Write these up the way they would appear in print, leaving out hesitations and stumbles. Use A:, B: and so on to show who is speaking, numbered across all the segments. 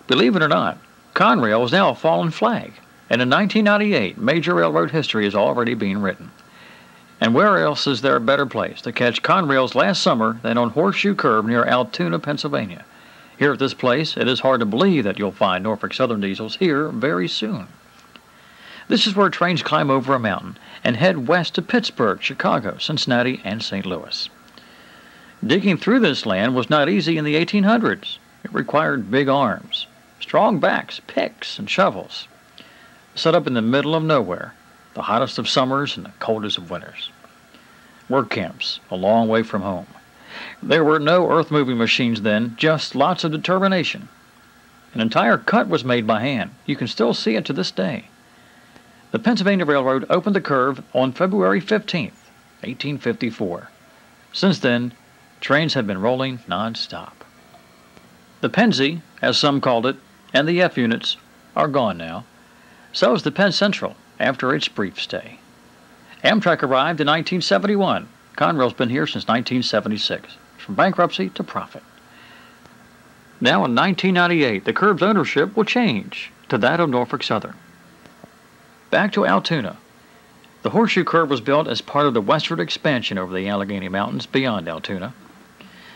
A: Believe it or not, Conrail is now a fallen flag, and in 1998, major railroad history is already being written. And where else is there a better place to catch Conrails last summer than on Horseshoe Curve near Altoona, Pennsylvania? Here at this place, it is hard to believe that you'll find Norfolk Southern diesels here very soon. This is where trains climb over a mountain and head west to Pittsburgh, Chicago, Cincinnati, and St. Louis. Digging through this land was not easy in the 1800s. It required big arms, strong backs, picks, and shovels. Set up in the middle of nowhere, the hottest of summers and the coldest of winters. Work camps, a long way from home. There were no earth-moving machines then, just lots of determination. An entire cut was made by hand. You can still see it to this day. The Pennsylvania Railroad opened the curve on February 15th, 1854. Since then, trains have been rolling non-stop. The Pennsy, as some called it, and the F units are gone now. So is the Penn Central after its brief stay. Amtrak arrived in 1971. Conrail's been here since 1976, from bankruptcy to profit. Now in 1998, the Curb's ownership will change to that of Norfolk Southern. Back to Altoona. The Horseshoe Curve was built as part of the westward expansion over the Allegheny Mountains beyond Altoona.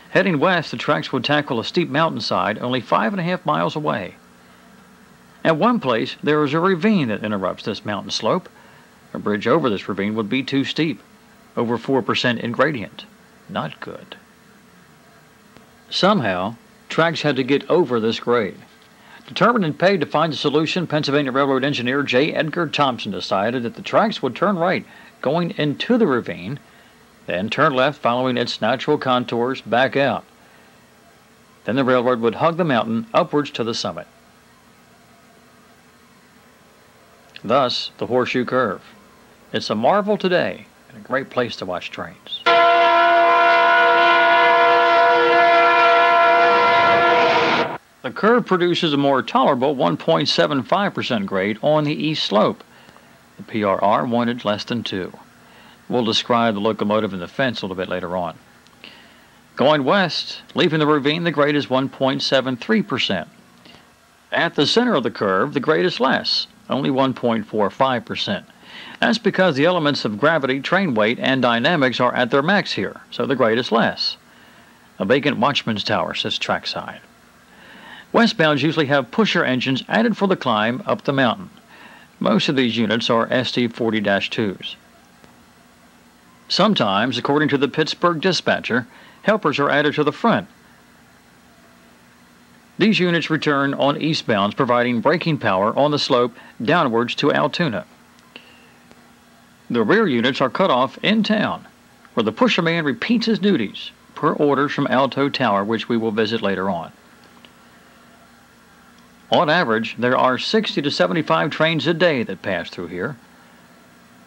A: Heading west, the tracks would tackle a steep mountainside only 5.5 miles away. At one place, there is a ravine that interrupts this mountain slope. A bridge over this ravine would be too steep, over 4% in gradient. Not good. Somehow, tracks had to get over this grade. Determined and paid to find a solution, Pennsylvania Railroad engineer J. Edgar Thompson decided that the tracks would turn right going into the ravine, then turn left following its natural contours back out. Then the railroad would hug the mountain upwards to the summit. Thus, the Horseshoe Curve. It's a marvel today and a great place to watch trains. The curve produces a more tolerable 1.75% grade on the east slope. The PRR wanted less than 2. We'll describe the locomotive and the fence a little bit later on. Going west, leaving the ravine, the grade is 1.73%. At the center of the curve, the grade is less, only 1.45%. That's because the elements of gravity, train weight, and dynamics are at their max here, so the grade is less. A vacant watchman's tower sits trackside. Westbounds usually have pusher engines added for the climb up the mountain. Most of these units are ST40-2s. Sometimes, according to the Pittsburgh dispatcher, helpers are added to the front. These units return on eastbounds, providing braking power on the slope downwards to Altoona. The rear units are cut off in town, where the pusherman repeats his duties, per orders from Alto Tower, which we will visit later on. On average, there are 60 to 75 trains a day that pass through here.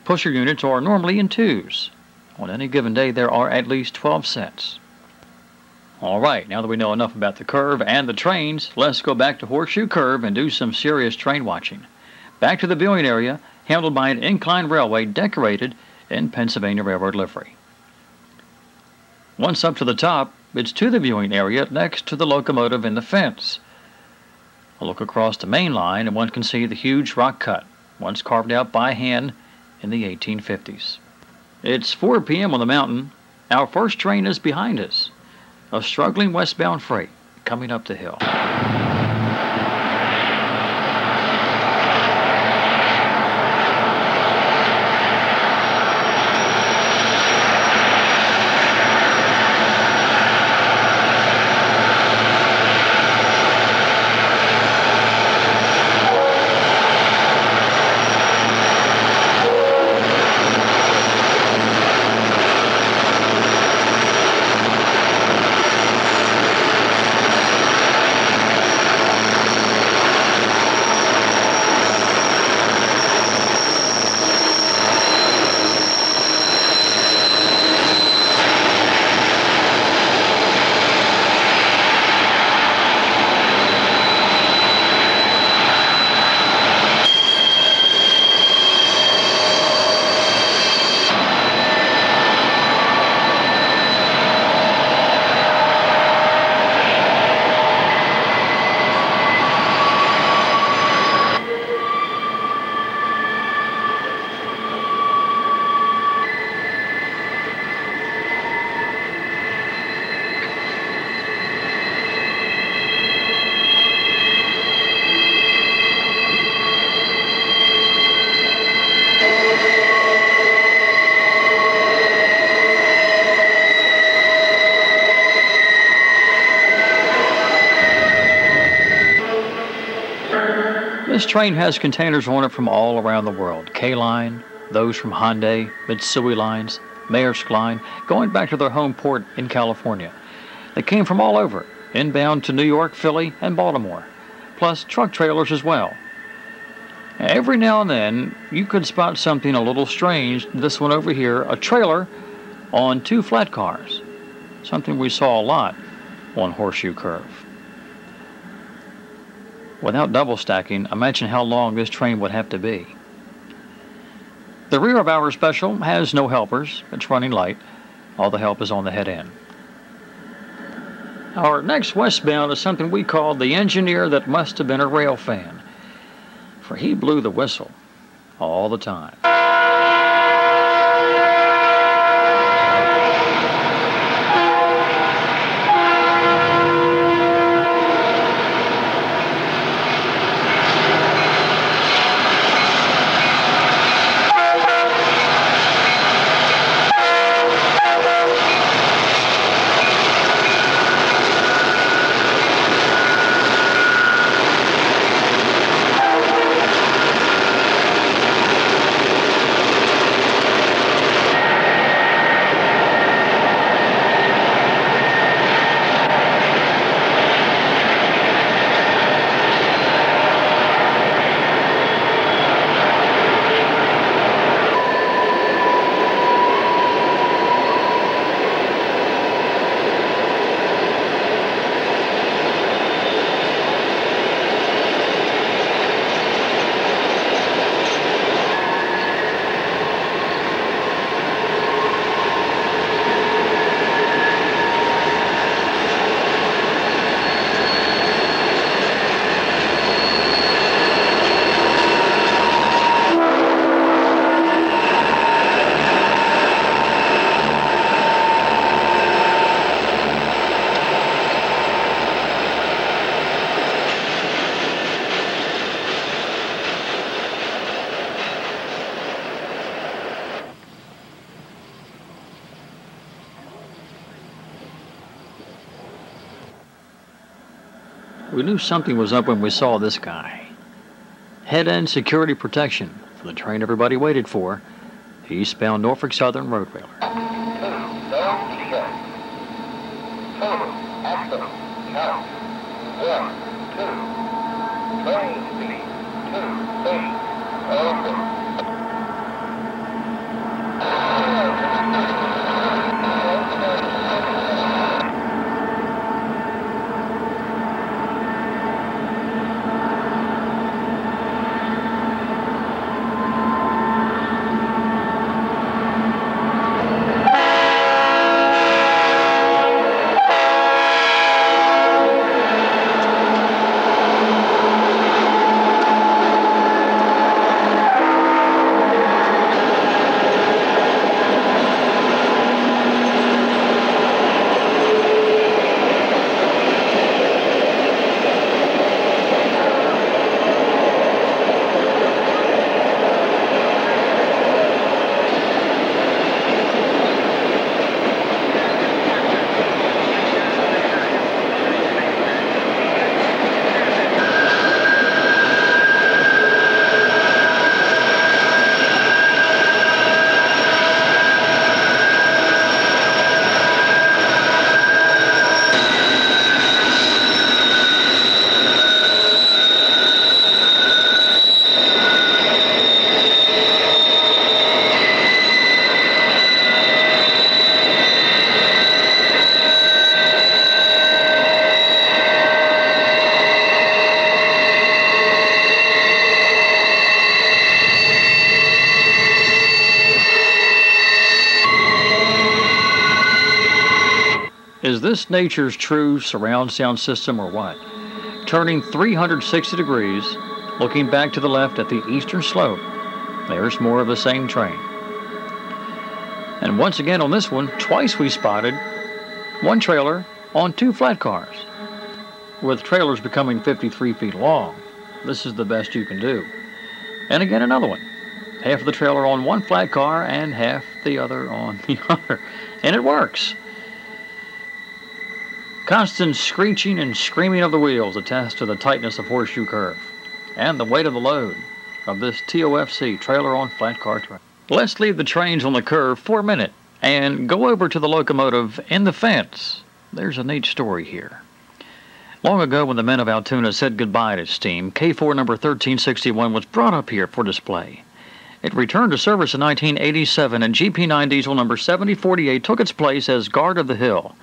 A: Pusher units are normally in 2s. On any given day, there are at least 12 sets. All right, now that we know enough about the curve and the trains, let's go back to Horseshoe Curve and do some serious train watching. Back to the viewing area, handled by an incline railway decorated in Pennsylvania Railroad livery. Once up to the top, it's to the viewing area next to the locomotive and the fence. A look across the main line and one can see the huge rock cut, once carved out by hand in the 1850s. It's 4 p.m. on the mountain. Our first train is behind us, a struggling westbound freight coming up the hill. train has containers on it from all around the world. K-Line, those from Hyundai, Mitsui Lines, Maersk Line, going back to their home port in California. They came from all over, inbound to New York, Philly, and Baltimore, plus truck trailers as well. Every now and then, you could spot something a little strange. This one over here, a trailer on 2 flat cars, something we saw a lot on Horseshoe Curve. Without double stacking, imagine how long this train would have to be. The rear of our special has no helpers. It's running light. All the help is on the head end. Our next westbound is something we call the engineer that must have been a rail fan, for he blew the whistle all the time. We knew something was up when we saw this guy. Head-end security protection for the train everybody waited for. Eastbound Norfolk Southern road railer. Is this nature's true surround sound system or what? Turning 360 degrees, looking back to the left at the eastern slope, there's more of the same train. And once again on this one, twice we spotted one trailer on 2 flat cars. With trailers becoming 53 feet long, this is the best you can do. And again another one. Half of the trailer on one flat car and half the other on the other. And it works. Constant screeching and screaming of the wheels attest to the tightness of Horseshoe Curve. and the weight of the load of this TOFC, trailer on flat car track. Let's leave the trains on the curve for a minute and go over to the locomotive in the fence. There's a neat story here. Long ago, when the men of Altoona said goodbye to steam, K4 number 1361 was brought up here for display. It returned to service in 1987, and GP9 diesel number 7048 took its place as guard of the hill.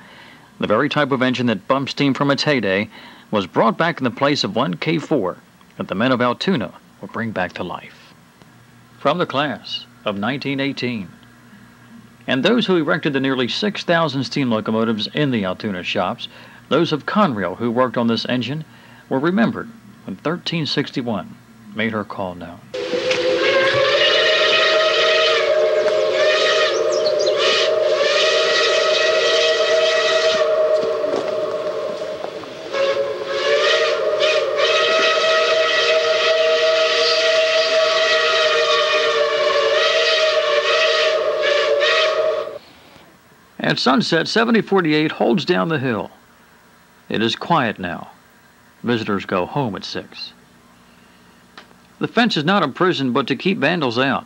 A: The very type of engine that bumped steam from its heyday was brought back in the place of one K4 that the men of Altoona will bring back to life. From the class of 1918. And those who erected the nearly 6,000 steam locomotives in the Altoona shops, those of Conrail who worked on this engine, were remembered when 1361 made her call known. At sunset, 7048 holds down the hill. It is quiet now. Visitors go home at 6. The fence is not a prison, but to keep vandals out.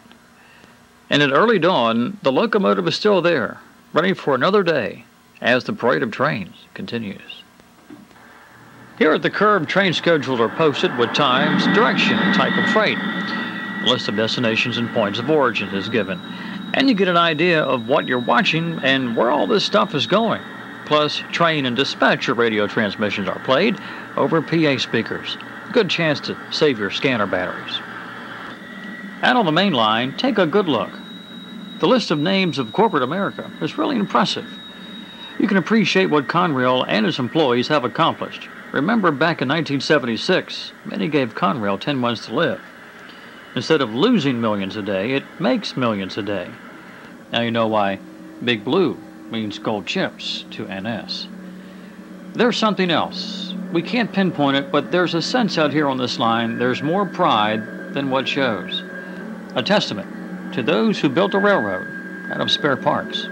A: And at early dawn, the locomotive is still there, ready for another day, as the parade of trains continues. Here at the curb, train schedules are posted with times, direction, and type of freight. A list of destinations and points of origin is given, and you get an idea of what you're watching and where all this stuff is going. Plus, train and dispatcher radio transmissions are played over PA speakers. Good chance to save your scanner batteries. Out on the main line, take a good look. The list of names of corporate America is really impressive. You can appreciate what Conrail and its employees have accomplished. Remember, back in 1976, many gave Conrail 10 months to live. Instead of losing millions a day, it makes millions a day. Now you know why Big Blue means gold chips to NS. There's something else. We can't pinpoint it, but there's a sense out here on this line there's more pride than what shows. A testament to those who built a railroad out of spare parts.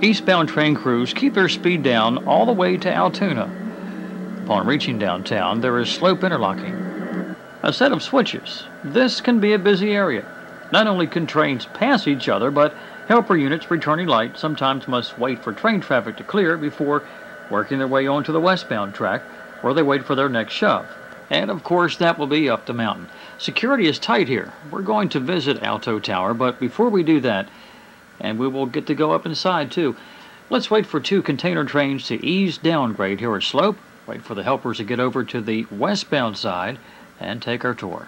A: Eastbound train crews keep their speed down all the way to Altoona. Upon reaching downtown, there is slope interlocking. A set of switches. This can be a busy area. Not only can trains pass each other, but helper units returning light sometimes must wait for train traffic to clear before working their way onto the westbound track, where they wait for their next shove. And of course, that will be up the mountain. Security is tight here. We're going to visit Alto Tower, but before we do that, and we will get to go up inside too, let's wait for 2 container trains to ease downgrade here at Slope, wait for the helpers to get over to the westbound side, and take our tour.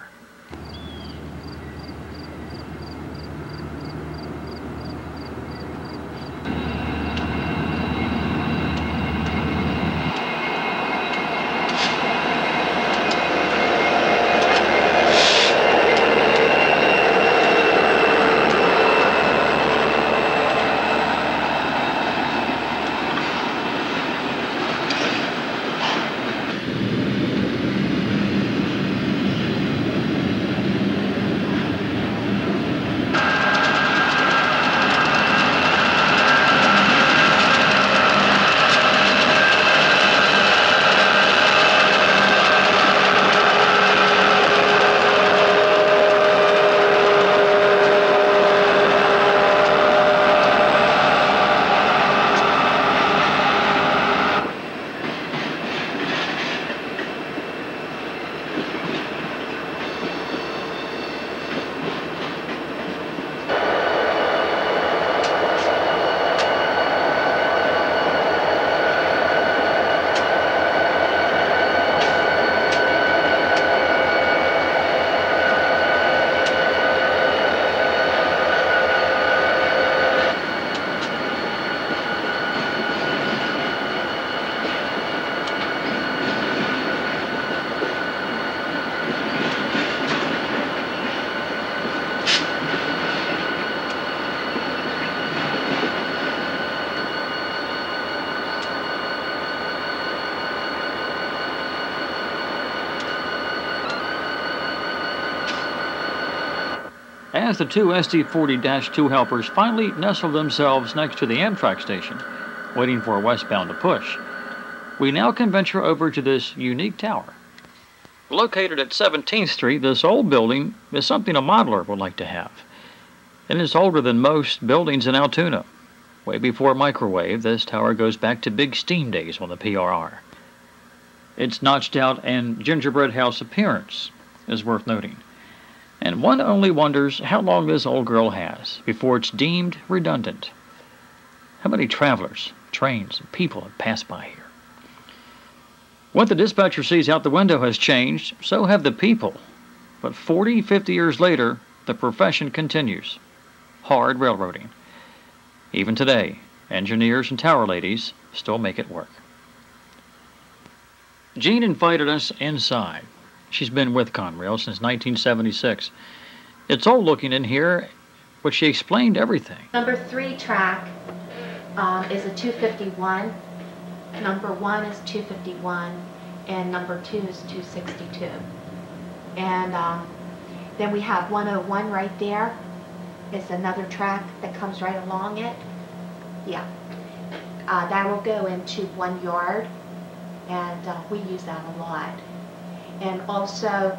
A: As the 2 SD40-2 helpers finally nestle themselves next to the Amtrak station, waiting for a westbound to push, we now can venture over to this unique tower. Located at 17th Street, this old building is something a modeler would like to have. And it's older than most buildings in Altoona. Way before microwave, this tower goes back to big steam days on the PRR. Its notched out and gingerbread house appearance is worth noting. And one only wonders how long this old girl has before it's deemed redundant. How many travelers, trains, and people have passed by here? What the dispatcher sees out the window has changed, so have the people. But 40, 50 years later, the profession continues. Hard railroading. Even today, engineers and tower ladies still make it work. Jean invited us inside. She's been with Conrail since 1976. It's old looking in here, but she explained everything.
B: Number 3 track is a 251. Number 1 is 251, and number 2 is 262. And then we have 101 right there. It's another track that comes right along it. Yeah. That will go into 1 yard, and we use that a lot. And also,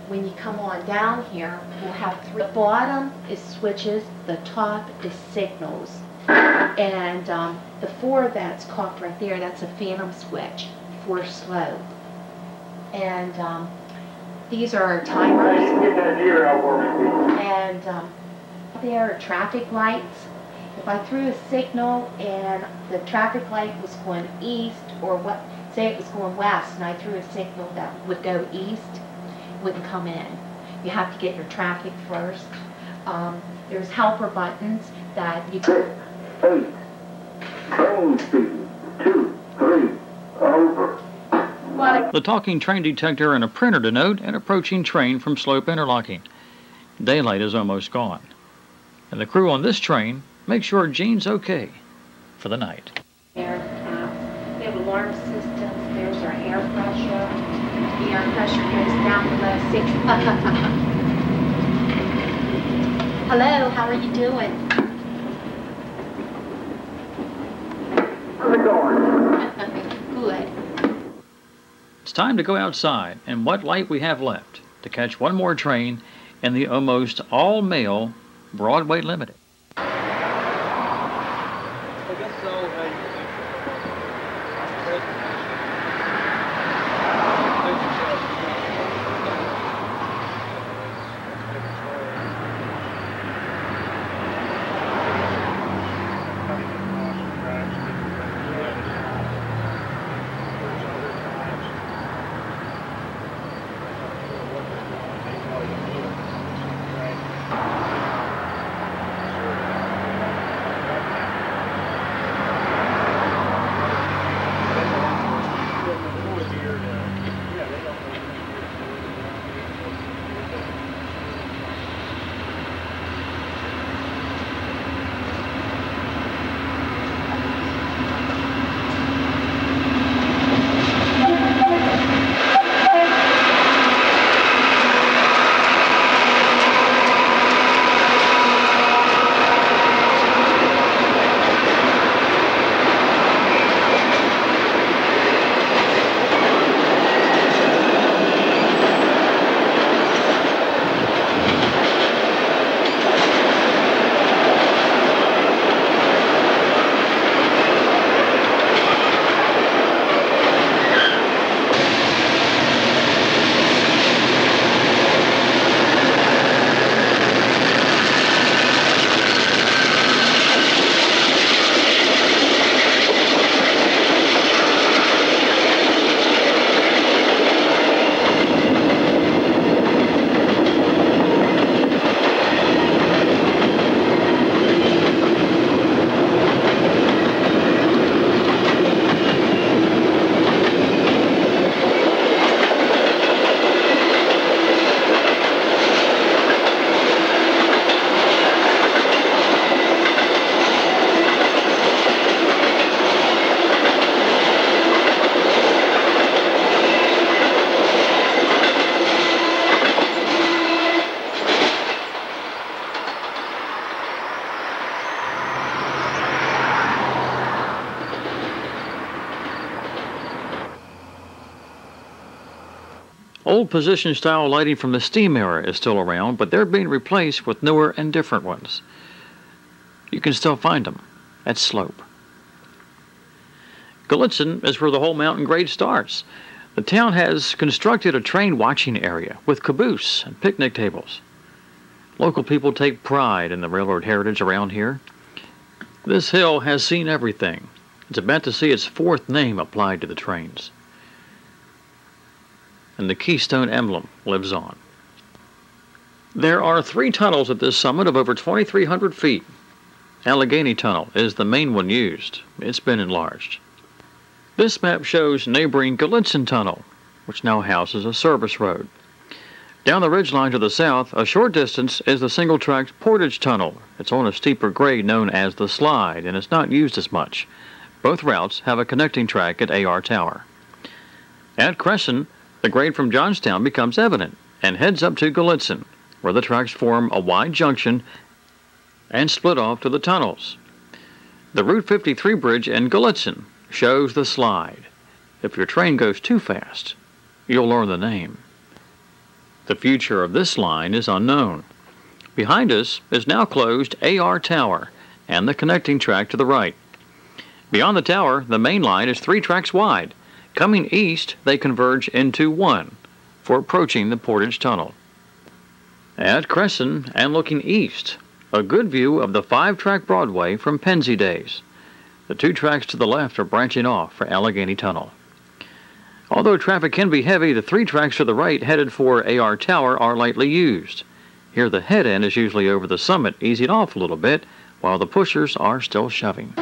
B: when you come on down here, we'll have 3. The bottom is switches, the top is signals. And the 4 that's cocked right there, that's a phantom switch for slow. And these are our timers. And there are traffic lights. If I threw a signal and the traffic light was going east, or what, say it was going west, and I threw a signal that would go east, it wouldn't come in. You have to get your traffic first. There's helper buttons that you can...
C: 8, train speed, 2, 3, over.
A: The talking train detector and a printer denote an approaching train from slope interlocking. Daylight is almost gone. And the crew on this train make sure Jean's okay for the night.
B: Air caps. We have alarm systems. There's our air pressure. The air pressure goes down below 60. Hello, how are you doing?
C: How's it going?
B: Good.
A: It's time to go outside, and what light we have left to catch one more train in the almost all-male Broadway Limited.
D: I guess so.
A: Old position-style lighting from the steam era is still around, but they're being replaced with newer and different ones. You can still find them at Slope. Lewistown is where the whole mountain grade starts. The town has constructed a train watching area with caboose and picnic tables. Local people take pride in the railroad heritage around here. This hill has seen everything. It's about to see its fourth name applied to the trains. And the Keystone emblem lives on. There are 3 tunnels at this summit of over 2,300 feet. Allegheny Tunnel is the main one used. It's been enlarged. This map shows neighboring Lewistown Tunnel, which now houses a service road. Down the ridgeline to the south, a short distance, is the single-tracked Portage Tunnel. It's on a steeper grade known as the Slide, and it's not used as much. Both routes have a connecting track at AR Tower. At Crescent, the grade from Johnstown becomes evident and heads up to Lewistown, where the tracks form a wide junction and split off to the tunnels. The Route 53 bridge in Lewistown shows the Slide. If your train goes too fast, you'll learn the name. The future of this line is unknown. Behind us is now closed AR Tower and the connecting track to the right. Beyond the tower, the main line is 3 tracks wide. Coming east, they converge into one for approaching the Portage Tunnel. At Crescent and looking east, a good view of the 5-track Broadway from Pennsy days. The 2 tracks to the left are branching off for Allegheny Tunnel. Although traffic can be heavy, the 3 tracks to the right headed for AR Tower are lightly used. Here the head end is usually over the summit, easing off a little bit, while the pushers are still shoving.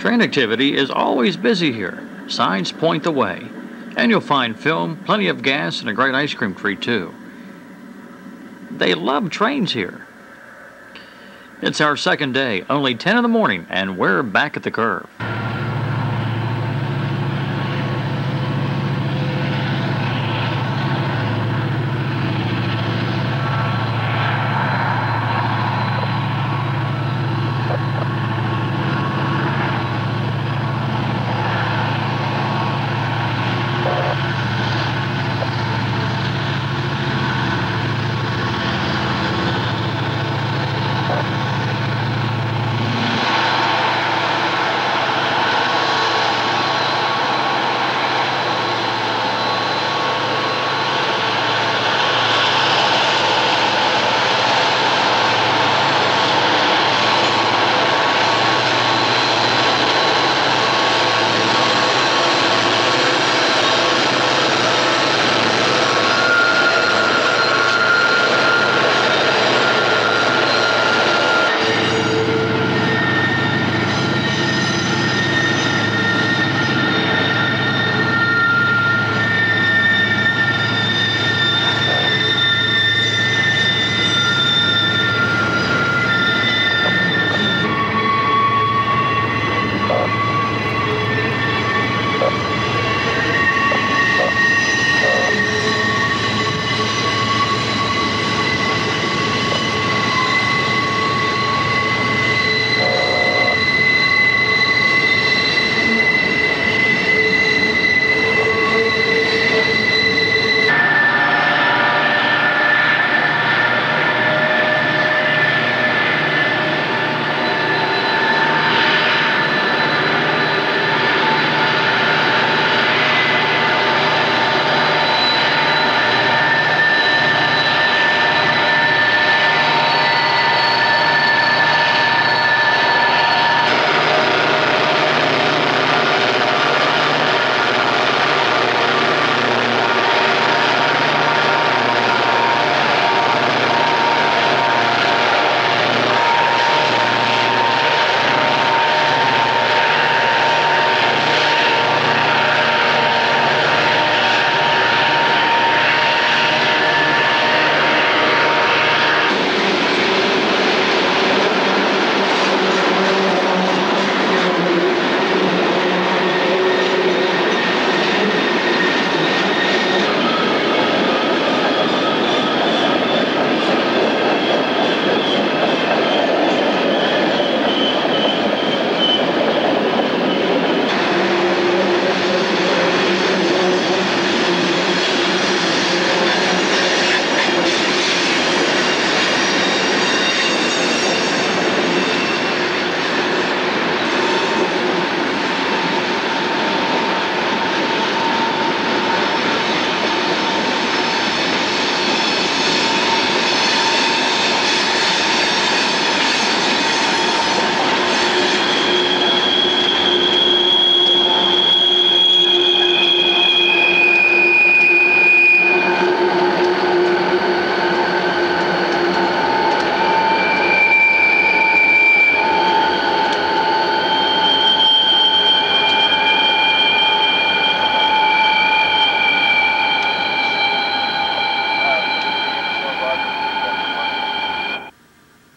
A: Train activity is always busy here. Signs point the way. And you'll find film, plenty of gas, and a great ice cream treat, too. They love trains here. It's our second day, only 10 in the morning, and we're back at the curve.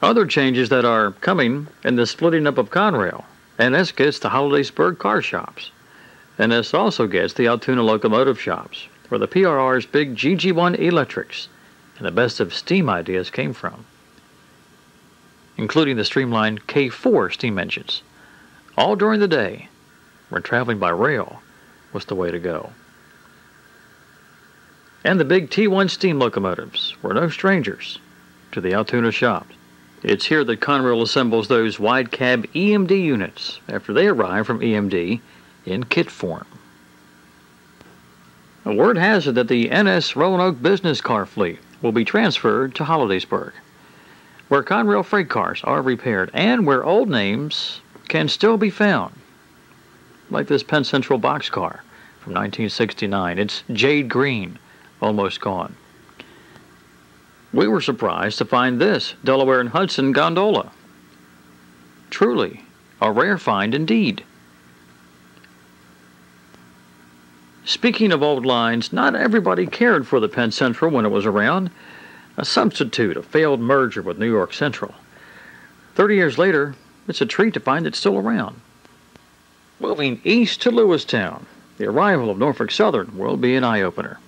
A: Other changes that are coming in the splitting up of Conrail, and this gets the Hollidaysburg car shops. And this also gets the Altoona locomotive shops, where the PRR's big GG1 electrics and the best of steam ideas came from, including the streamlined K4 steam engines. All during the day, when traveling by rail was the way to go. And the big T1 steam locomotives were no strangers to the Altoona shops. It's here that Conrail assembles those wide cab EMD units after they arrive from EMD in kit form. A word has it that the NS Roanoke business car fleet will be transferred to Hollidaysburg, where Conrail freight cars are repaired and where old names can still be found, like this Penn Central boxcar from 1969. It's jade green, almost gone. We were surprised to find this Delaware and Hudson gondola. Truly a rare find indeed. Speaking of old lines, not everybody cared for the Penn Central when it was around. A substitute, a failed merger with New York Central. 30 years later, it's a treat to find it still around. Moving east to Lewistown, the arrival of Norfolk Southern will be an eye-opener.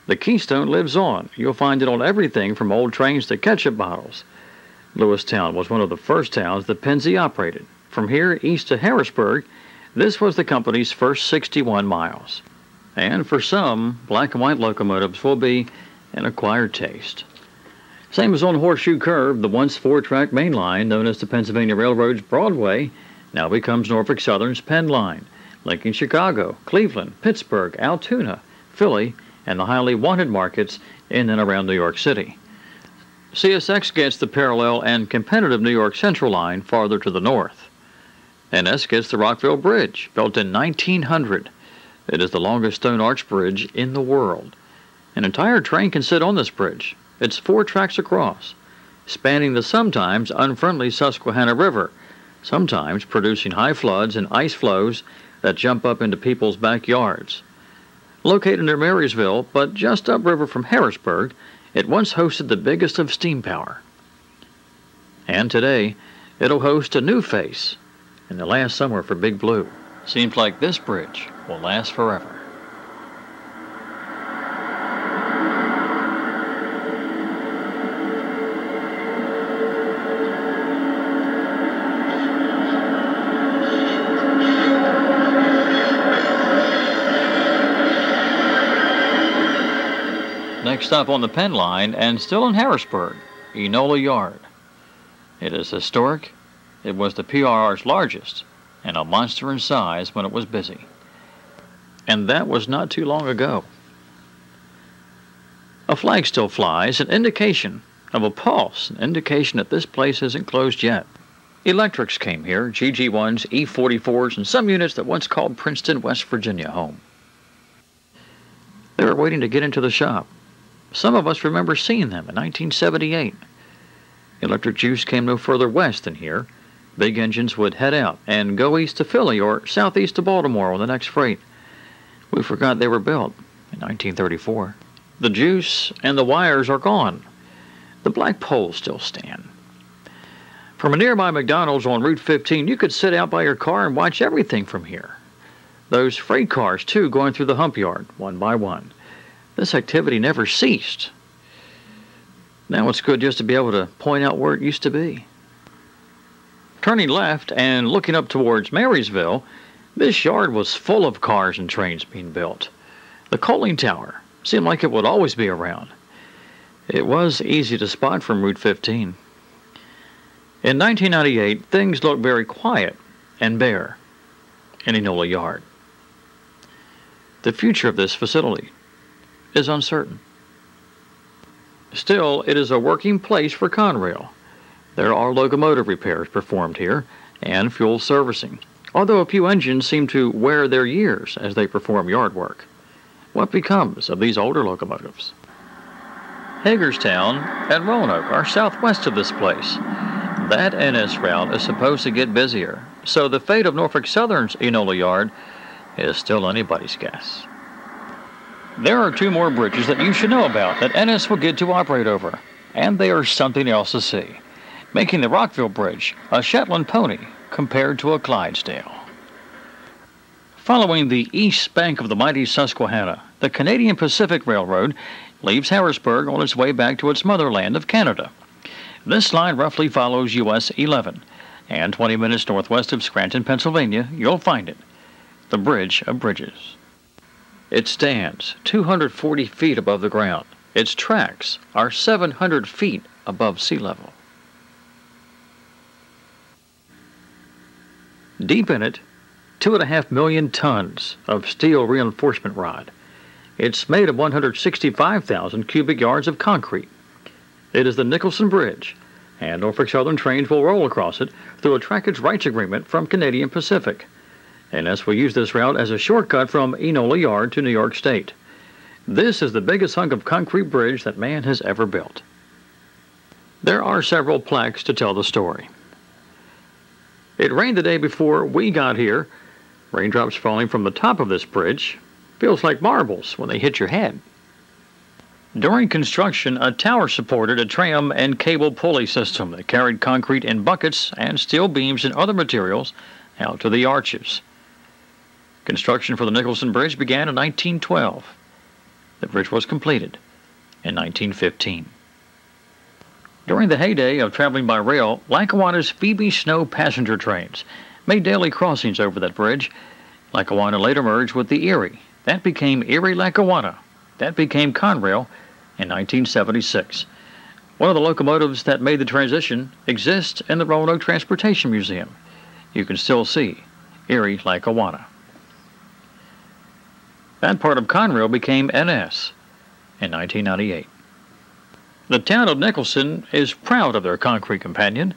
A: The Keystone lives on. You'll find it on everything from old trains to ketchup bottles. Lewistown was one of the first towns that Pennsy operated. From here east to Harrisburg, this was the company's first 61 miles. And for some, black and white locomotives will be an acquired taste. Same as on Horseshoe Curve, the once four-track main line known as the Pennsylvania Railroad's Broadway now becomes Norfolk Southern's Penn Line, linking Chicago, Cleveland, Pittsburgh, Altoona, Philly, and the highly wanted markets in and around New York City. CSX gets the parallel and competitive New York Central line farther to the north. NS gets the Rockville Bridge, built in 1900. It is the longest stone arch bridge in the world. An entire train can sit on this bridge. It's 4 tracks across, spanning the sometimes unfriendly Susquehanna River, sometimes producing high floods and ice flows that jump up into people's backyards. Located near Marysville, but just upriver from Harrisburg, it once hosted the biggest of steam power. And today, it'll host a new face in the last summer for Big Blue. Seems like this bridge will last forever. Next up on the Penn Line, and still in Harrisburg, Enola Yard. It is historic. It was the PRR's largest, and a monster in size when it was busy. And that was not too long ago. A flag still flies, an indication of a pulse, an indication that this place isn't closed yet. Electrics came here, GG1s, E44s, and some units that once called Princeton, West Virginia home. They were waiting to get into the shop. Some of us remember seeing them in 1978. Electric juice came no further west than here. Big engines would head out and go east to Philly or southeast to Baltimore on the next freight. We forgot they were built in 1934. The juice and the wires are gone. The black poles still stand. From a nearby McDonald's on Route 15, you could sit out by your car and watch everything from here. Those freight cars, too, going through the hump yard, one by one. This activity never ceased. Now it's good just to be able to point out where it used to be. Turning left and looking up towards Marysville, this yard was full of cars and trains being built. The coaling tower seemed like it would always be around. It was easy to spot from Route 15. In 1998, things looked very quiet and bare in Enola Yard. The future of this facility is uncertain. Still, it is a working place for Conrail. There are locomotive repairs performed here and fuel servicing, although a few engines seem to wear their years as they perform yard work. What becomes of these older locomotives? Hagerstown and Roanoke are southwest of this place. That NS route is supposed to get busier, so the fate of Norfolk Southern's Enola Yard is still anybody's guess. There are 2 more bridges that you should know about that NS will get to operate over, and they are something else to see, making the Rockville Bridge a Shetland pony compared to a Clydesdale. Following the east bank of the mighty Susquehanna, the Canadian Pacific Railroad leaves Harrisburg on its way back to its motherland of Canada. This line roughly follows US 11, and 20 minutes northwest of Scranton, Pennsylvania, you'll find it, the Bridge of Bridges. It stands 240 feet above the ground. Its tracks are 700 feet above sea level. Deep in it, 2.5 million tons of steel reinforcement rod. It's made of 165,000 cubic yards of concrete. It is the Nicholson Bridge, and Norfolk Southern trains will roll across it through a trackage rights agreement from Canadian Pacific. NS will use this route as a shortcut from Enola Yard to New York State. This is the biggest hunk of concrete bridge that man has ever built. There are several plaques to tell the story. It rained the day before we got here, raindrops falling from the top of this bridge, Feels like marbles when they hit your head. During construction, a tower supported a tram and cable pulley system that carried concrete in buckets and steel beams and other materials out to the arches. Construction for the Nicholson Bridge began in 1912. The bridge was completed in 1915. During the heyday of traveling by rail, Lackawanna's Phoebe Snow passenger trains made daily crossings over that bridge. Lackawanna later merged with the Erie. That became Erie-Lackawanna. That became Conrail in 1976. One of the locomotives that made the transition exists in the Roanoke Transportation Museum. You can still see Erie-Lackawanna. That part of Conrail became NS in 1998. The town of Nicholson is proud of their concrete companion.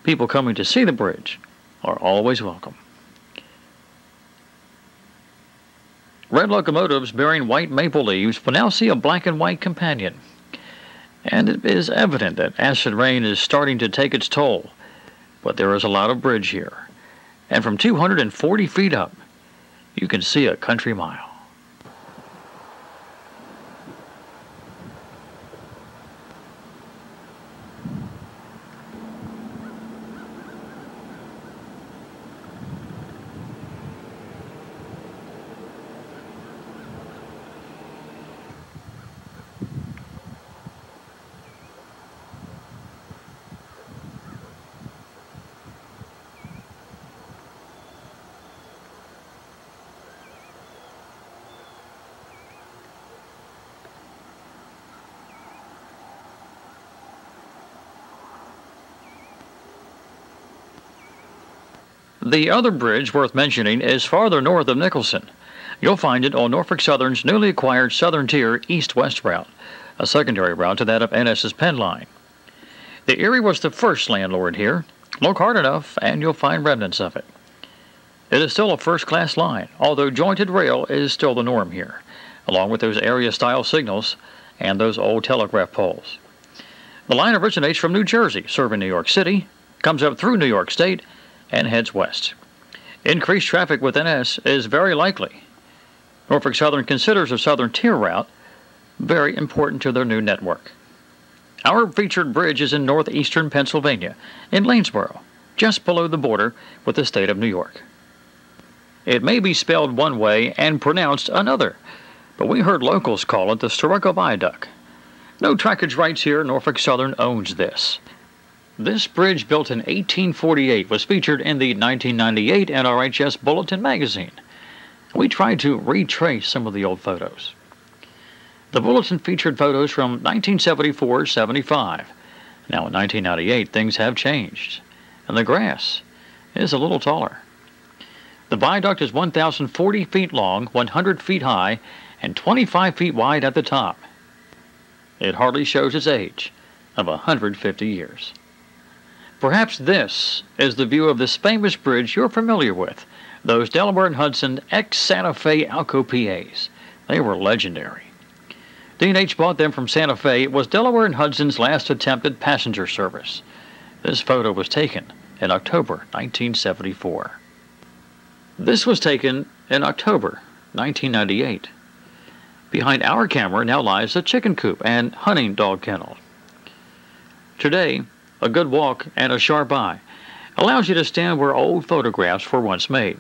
A: People coming to see the bridge are always welcome. Red locomotives bearing white maple leaves will now see a black and white companion. And it is evident that acid rain is starting to take its toll. But there is a lot of bridge here. And from 240 feet up, you can see a country mile. The other bridge worth mentioning is farther north of Nicholson. You'll find it on Norfolk Southern's newly acquired Southern Tier east-west route, a secondary route to that of NS's Penn Line. The Erie was the first landlord here. Look hard enough and you'll find remnants of it. It is still a first-class line, although jointed rail is still the norm here, along with those area-style signals and those old telegraph poles. The line originates from New Jersey, serving New York City, comes up through New York State, and heads west. Increased traffic with NS is very likely. Norfolk Southern considers a Southern Tier route very important to their new network. Our featured bridge is in northeastern Pennsylvania, in Lanesboro, just below the border with the state of New York. It may be spelled one way and pronounced another, but we heard locals call it the Sturroco Viaduct. No trackage rights here. Norfolk Southern owns this. This bridge, built in 1848, was featured in the 1998 NRHS Bulletin magazine. We tried to retrace some of the old photos. The Bulletin featured photos from 1974-75. Now in 1998, things have changed, and the grass is a little taller. The viaduct is 1,040 feet long, 100 feet high, and 25 feet wide at the top. It hardly shows its age of 150 years. Perhaps this is the view of this famous bridge you're familiar with, those Delaware and Hudson ex-Santa Fe Alco PAs. They were legendary. D&H bought them from Santa Fe. It was Delaware and Hudson's last attempt at passenger service. This photo was taken in October 1974. This was taken in October 1998. Behind our camera now lies a chicken coop and hunting dog kennel. Today, a good walk and a sharp eye allows you to stand where old photographs were once made.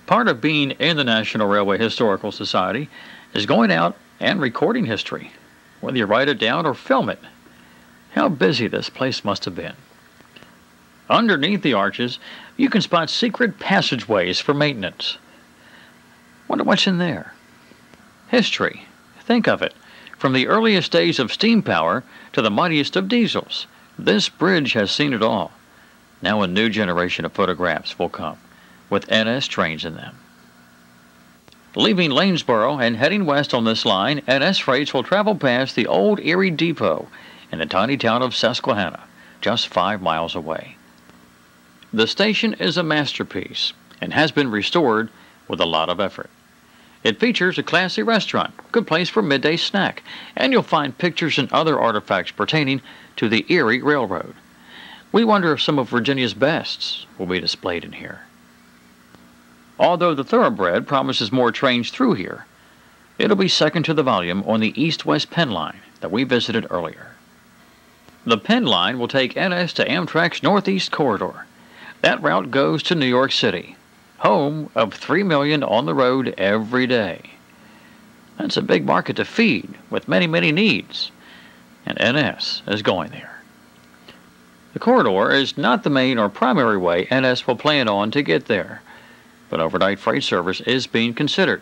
A: Part of being in the National Railway Historical Society is going out and recording history, whether you write it down or film it. How busy this place must have been. Underneath the arches, you can spot secret passageways for maintenance. Wonder what's in there. History. Think of it. From the earliest days of steam power to the mightiest of diesels, this bridge has seen it all. Now a new generation of photographs will come, with NS trains in them. Leaving Lanesboro and heading west on this line, NS freights will travel past the old Erie Depot in the tiny town of Susquehanna, just 5 miles away. The station is a masterpiece and has been restored with a lot of effort. It features a classy restaurant, good place for midday snack, and you'll find pictures and other artifacts pertaining to the Erie Railroad. We wonder if some of Virginia's bests will be displayed in here. Although the thoroughbred promises more trains through here, it'll be second to the volume on the east-west Penn line that we visited earlier. The Penn line will take NS to Amtrak's Northeast Corridor. That route goes to New York City, home of 3 million on the road every day. That's a big market to feed, with many, many needs, and NS is going there. The corridor is not the main or primary way NS will plan on to get there, but overnight freight service is being considered.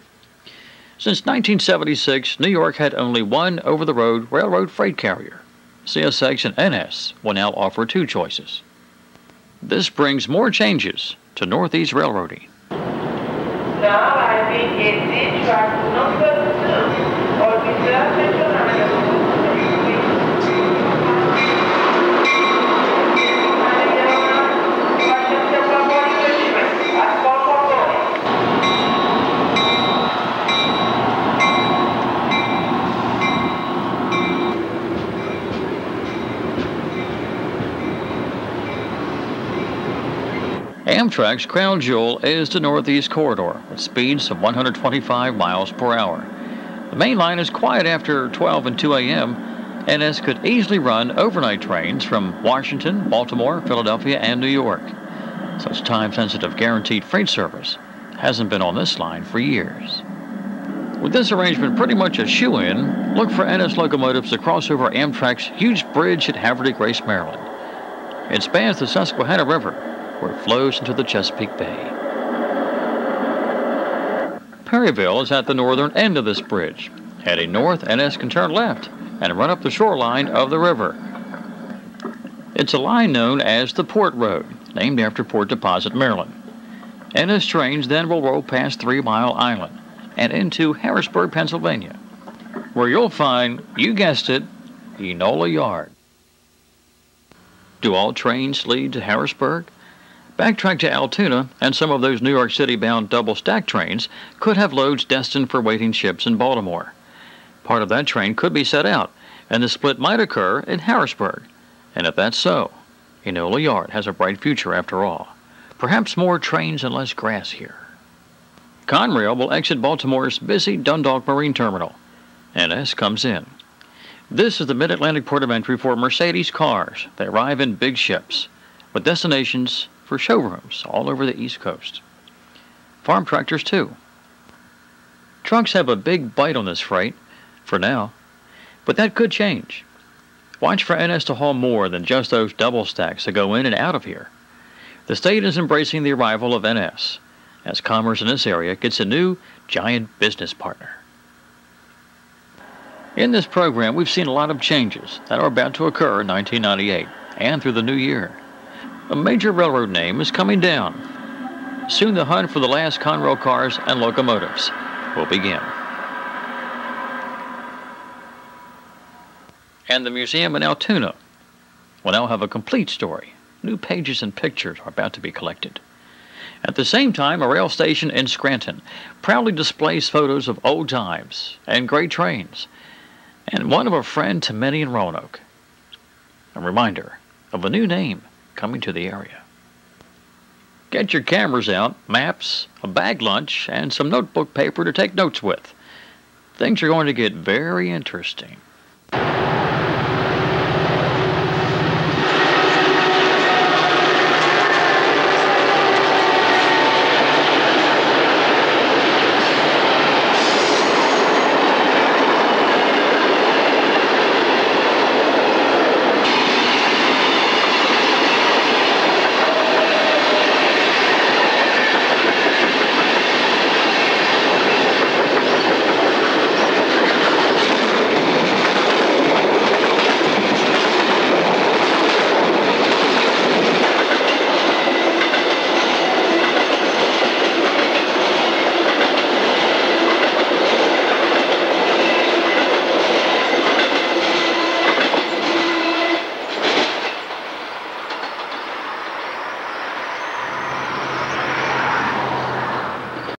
A: Since 1976, New York had only one over-the-road railroad freight carrier. CSX and NS will now offer two choices. This brings more changes to Northeast railroading.
D: Now I think it's track number 2 or the
A: Amtrak's crown jewel is the Northeast Corridor, with speeds of 125 miles per hour. The main line is quiet after 12 and 2 a.m. NS could easily run overnight trains from Washington, Baltimore, Philadelphia, and New York. Such time-sensitive guaranteed freight service hasn't been on this line for years. With this arrangement pretty much a shoe-in, look for NS locomotives to cross over Amtrak's huge bridge at Haverty Grace, Maryland. It spans the Susquehanna River, where it flows into the Chesapeake Bay. Perryville is at the northern end of this bridge. Heading north, NS can turn left and run up the shoreline of the river. It's a line known as the Port Road, named after Port Deposit, Maryland. NS trains then will roll past 3 Mile Island and into Harrisburg, Pennsylvania, where you'll find, you guessed it, Enola Yard. Do all trains lead to Harrisburg? Backtrack to Altoona, and some of those New York City-bound double-stack trains could have loads destined for waiting ships in Baltimore. Part of that train could be set out, and the split might occur in Harrisburg. And if that's so, Enola Yard has a bright future after all. Perhaps more trains and less grass here. Conrail will exit Baltimore's busy Dundalk Marine Terminal. NS comes in. This is the mid-Atlantic port of entry for Mercedes cars. They arrive in big ships, with destinations for showrooms all over the East Coast. Farm tractors, too. Trucks have a big bite on this freight, for now, but that could change. Watch for NS to haul more than just those double stacks that go in and out of here. The state is embracing the arrival of NS, as commerce in this area gets a new giant business partner. In this program, we've seen a lot of changes that are about to occur in 1998 and through the new year. A major railroad name is coming down. Soon the hunt for the last Conrail cars and locomotives will begin. And the museum in Altoona will now have a complete story. New pages and pictures are about to be collected. At the same time, a rail station in Scranton proudly displays photos of old times and great trains, and one of a friend to many in Roanoke. A reminder of a new name coming to the area. Get your cameras out, maps, a bag lunch, and some notebook paper to take notes with. Things are going to get very interesting.